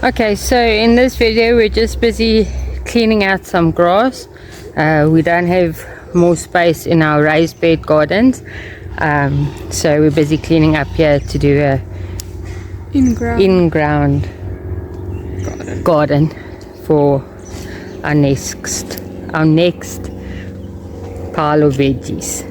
Okay, so in this video we're just busy cleaning out some grass. We don't have more space in our raised bed gardens, so we're busy cleaning up here to do a in-ground garden for our next pile of veggies.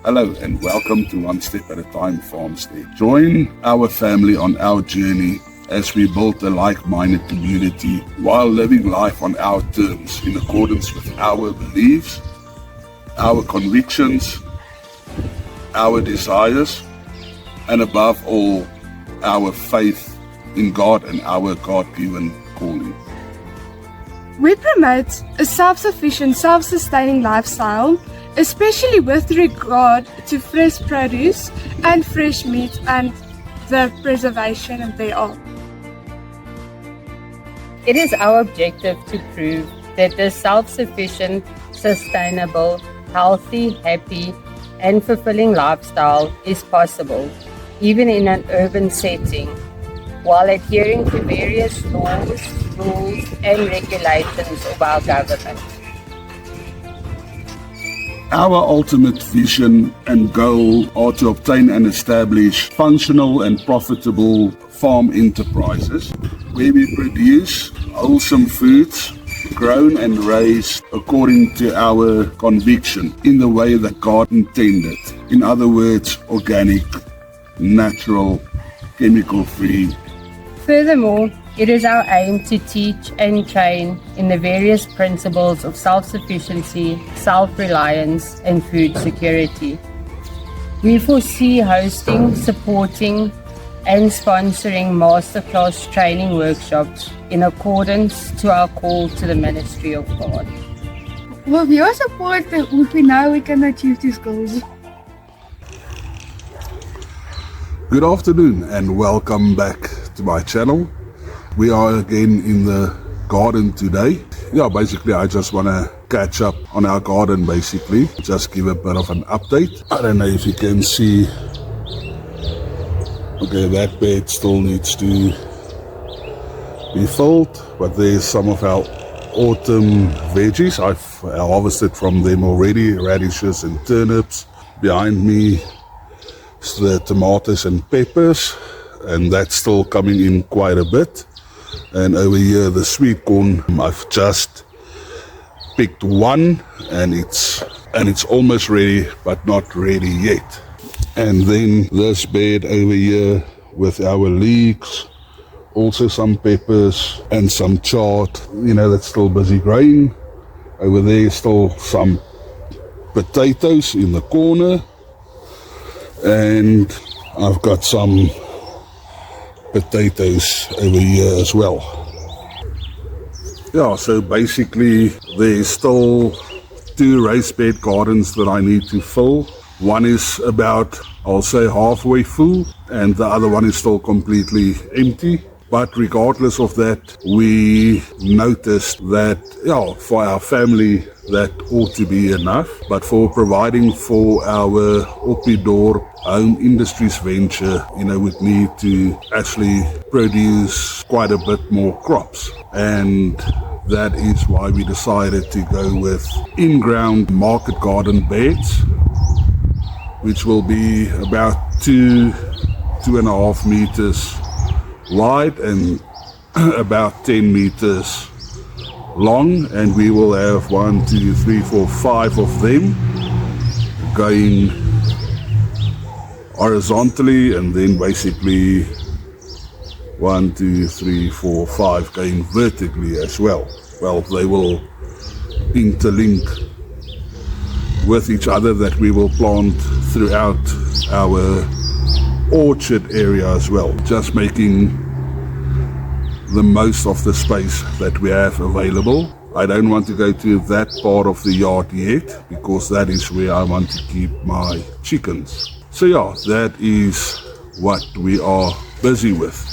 Hello and welcome to One Step at a Time Farmstead. Join our family on our journey as we build a like-minded community while living life on our terms in accordance with our beliefs, our convictions, our desires, and above all, our faith in God and our God-given calling. We promote a self-sufficient, self-sustaining lifestyle, especially with regard to fresh produce and fresh meat and the preservation thereof. It is our objective to prove that this self-sufficient, sustainable, healthy, happy, and fulfilling lifestyle is possible, even in an urban setting, while adhering to various laws, rules, and regulations of our government. Our ultimate vision and goal are to obtain and establish functional and profitable farm enterprises where we produce wholesome foods grown and raised according to our conviction in the way that God intended. In other words, organic, natural, chemical-free. Furthermore, it is our aim to teach and train in the various principles of self-sufficiency, self-reliance, and food security. We foresee hosting, supporting, and sponsoring masterclass training workshops in accordance to our call to the ministry of God. With your support, we know we can achieve these goals. Good afternoon and welcome back to my channel. We are again in the garden today. Basically I just want to catch up on our garden, basically. Just give a bit of an update. I don't know if you can see. Okay, that bed still needs to be filled, but there's some of our autumn veggies. I've harvested from them already, radishes and turnips. Behind me is the tomatoes and peppers, and that's still coming in quite a bit. And over here the sweet corn, I've just picked one and it's almost ready but not ready yet. And then this bed over here with our leeks, also some peppers and some chard, that's still busy growing. Over there still some potatoes in the corner, and I've got some potatoes over here as well. So basically there's still 2 raised bed gardens that I need to fill. One is about, I'll say, halfway full, and the other one is still completely empty. But regardless of that, we noticed that for our family that ought to be enough. But for providing for our Oppidorp Home Industries venture, we'd need to actually produce quite a bit more crops. And that is why we decided to go with in-ground market garden beds, which will be about 2.5 meters wide and about 10 meters long, and we will have 1, 2, 3, 4, 5 of them going horizontally, and then basically 1, 2, 3, 4, 5 going vertically as well. Well, they will interlink with each other, that we will plant throughout our orchard area as well, just making the most of the space that we have available. I don't want to go to that part of the yard yet, because that is where I want to keep my chickens. So that is what we are busy with.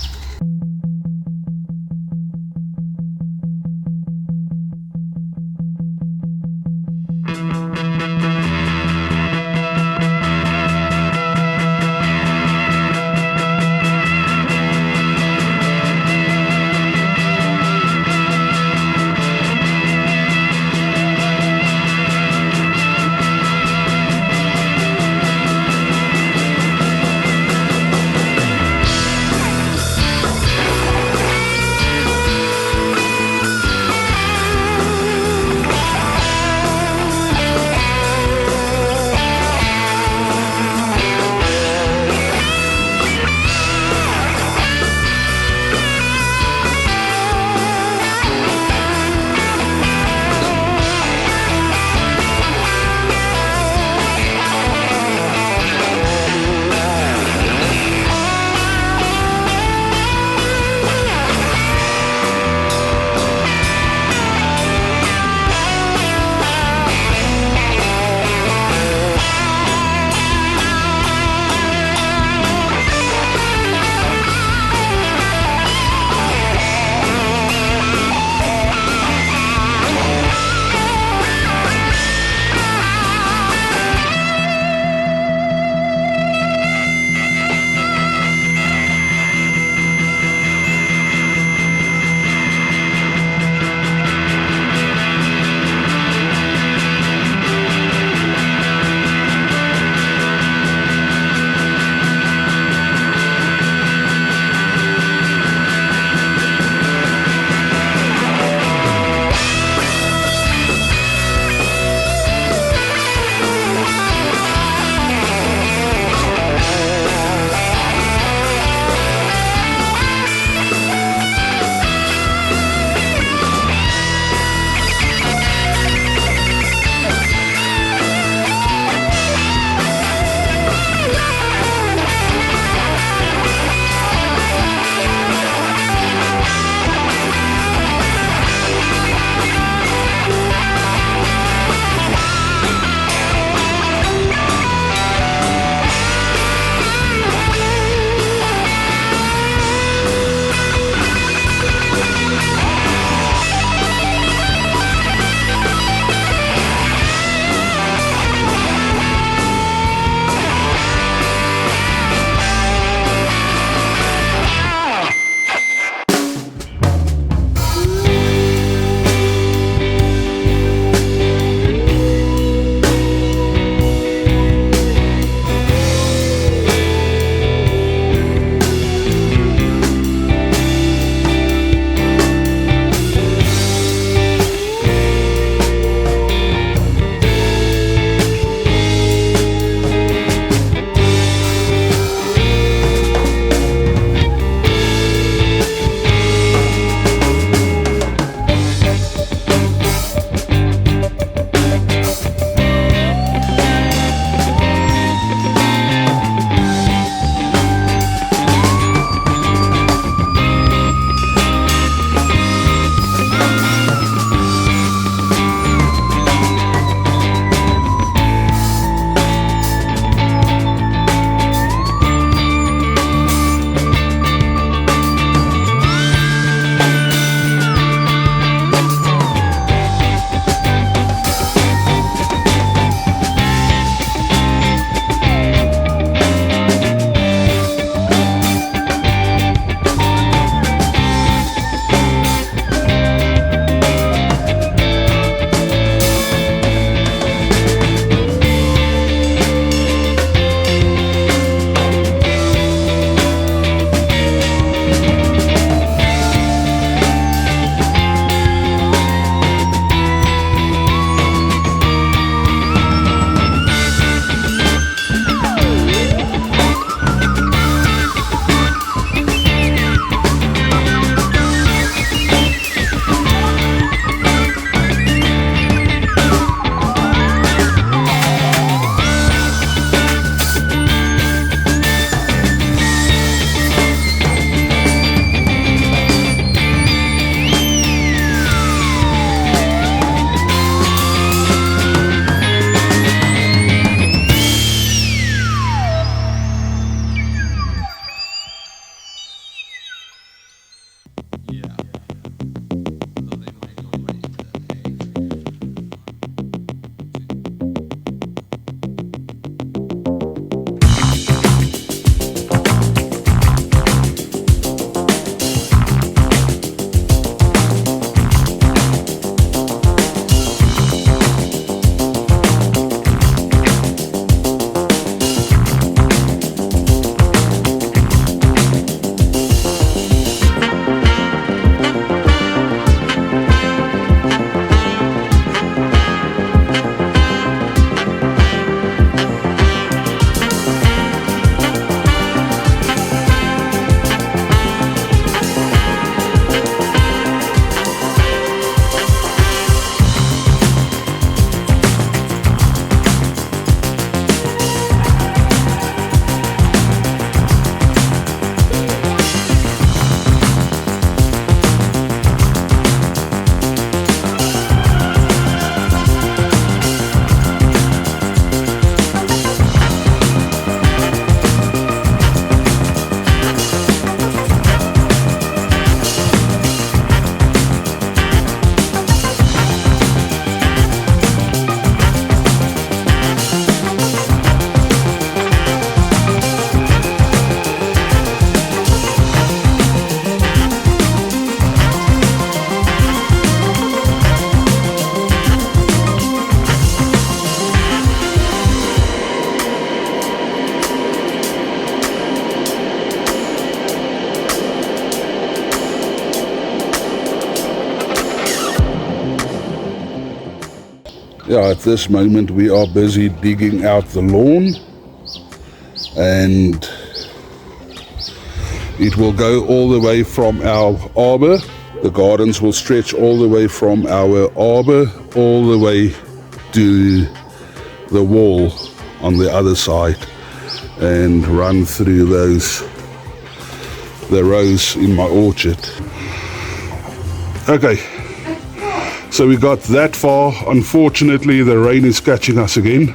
At this moment we are busy digging out the lawn, and it will go all the way from our arbor. The gardens will stretch all the way from our arbor all the way to the wall on the other side, and run through the rows in my orchard. Okay, so we got that far. Unfortunately, the rain is catching us again.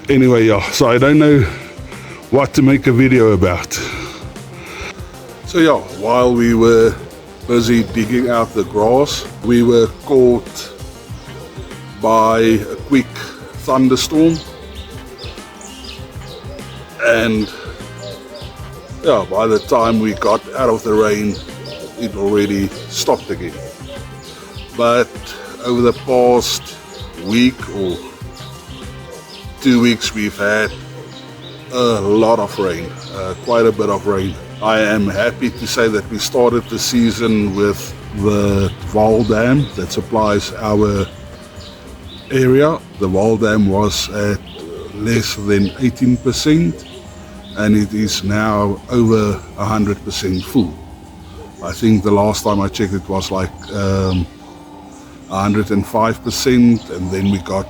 Anyway, so I don't know what to make a video about. So while we were busy digging out the grass, we were caught by a quick thunderstorm, and by the time we got out of the rain, it already stopped again. But over the past week or 2 weeks, we've had a lot of rain, quite a bit of rain. I am happy to say that we started the season with the Vaal Dam that supplies our area. The Vaal Dam was at less than 18%, and it is now over 100% full. I think the last time I checked it was like 105%, and then we got,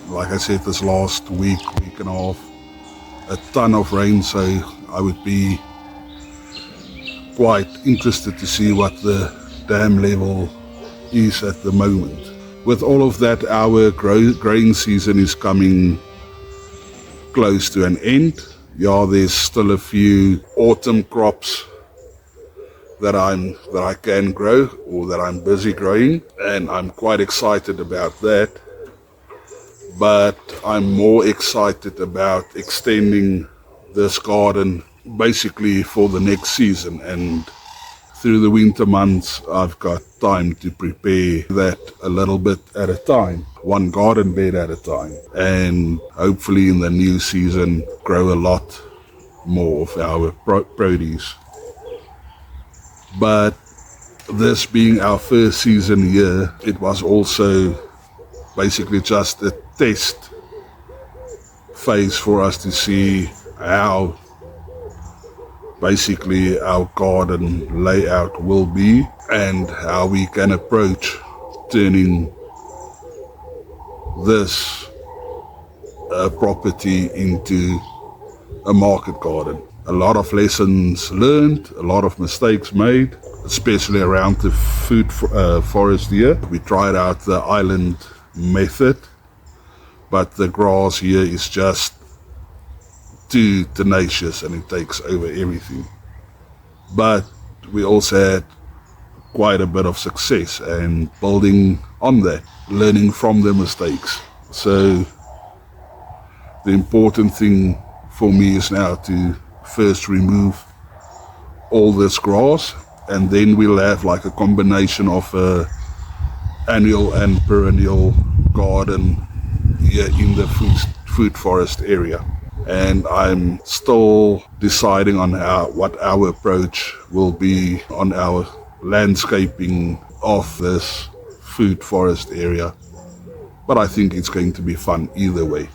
like I said, this last week and a half, a ton of rain. So I would be quite interested to see what the dam level is at the moment. With all of that, our growing season is coming close to an end. There's still a few autumn crops that I can grow, or that I'm busy growing, and I'm quite excited about that. But I'm more excited about extending this garden basically for the next season, and through the winter months I've got time to prepare that a little bit at a time, one garden bed at a time, and hopefully in the new season grow a lot more of our produce. But this being our first season here, it was also basically just a test phase for us to see how basically our garden layout will be, and how we can approach turning this property into a market garden. A lot of lessons learned, a lot of mistakes made, especially around the food forest here. We tried out the island method, but the grass here is just too tenacious and it takes over everything. But we also had quite a bit of success, and building on that, learning from the mistakes. So the important thing for me is now to first remove all this grass, and then we'll have like a combination of annual and perennial garden here in the food forest area. And I'm still deciding on what our approach will be on our landscaping of this food forest area, but I think it's going to be fun either way.